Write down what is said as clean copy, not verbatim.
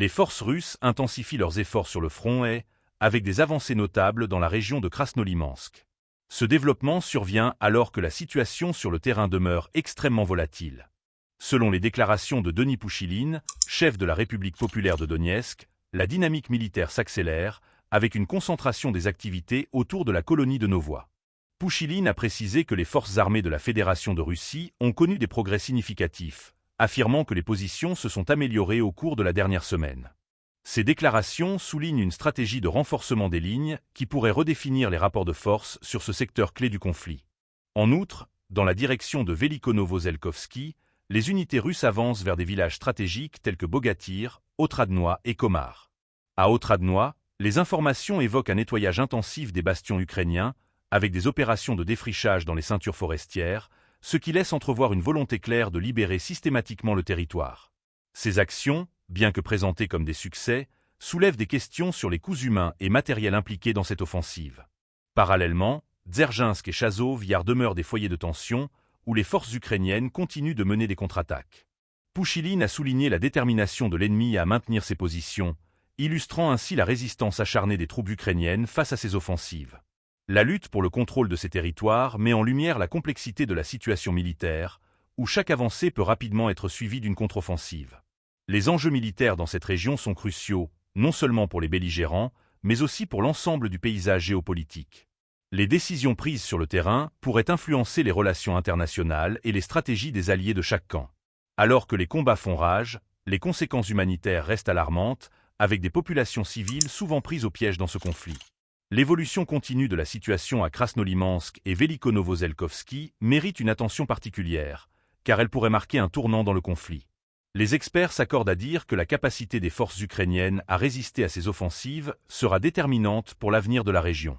Les forces russes intensifient leurs efforts sur le front et, avec des avancées notables dans la région de Krasnolimansk. Ce développement survient alors que la situation sur le terrain demeure extrêmement volatile. Selon les déclarations de Denis Pouchiline, chef de la République populaire de Donetsk, la dynamique militaire s'accélère, avec une concentration des activités autour de la colonie de Novoï. Pouchiline a précisé que les forces armées de la Fédération de Russie ont connu des progrès significatifs, affirmant que les positions se sont améliorées au cours de la dernière semaine. Ces déclarations soulignent une stratégie de renforcement des lignes qui pourrait redéfinir les rapports de force sur ce secteur clé du conflit. En outre, dans la direction de Velikonovo-Zelkovski, les unités russes avancent vers des villages stratégiques tels que Bogatyr, Otradnoï et Komar. À Otradnoï, les informations évoquent un nettoyage intensif des bastions ukrainiens, avec des opérations de défrichage dans les ceintures forestières, ce qui laisse entrevoir une volonté claire de libérer systématiquement le territoire. Ces actions, bien que présentées comme des succès, soulèvent des questions sur les coûts humains et matériels impliqués dans cette offensive. Parallèlement, Dzержinsk et Chazov-Yar demeurent des foyers de tension, où les forces ukrainiennes continuent de mener des contre-attaques. Pouchiline a souligné la détermination de l'ennemi à maintenir ses positions, illustrant ainsi la résistance acharnée des troupes ukrainiennes face à ces offensives. La lutte pour le contrôle de ces territoires met en lumière la complexité de la situation militaire, où chaque avancée peut rapidement être suivie d'une contre-offensive. Les enjeux militaires dans cette région sont cruciaux, non seulement pour les belligérants, mais aussi pour l'ensemble du paysage géopolitique. Les décisions prises sur le terrain pourraient influencer les relations internationales et les stratégies des alliés de chaque camp. Alors que les combats font rage, les conséquences humanitaires restent alarmantes, avec des populations civiles souvent prises au piège dans ce conflit. L'évolution continue de la situation à Krasnolimansk et Velikonovo-Zelkovski mérite une attention particulière, car elle pourrait marquer un tournant dans le conflit. Les experts s'accordent à dire que la capacité des forces ukrainiennes à résister à ces offensives sera déterminante pour l'avenir de la région.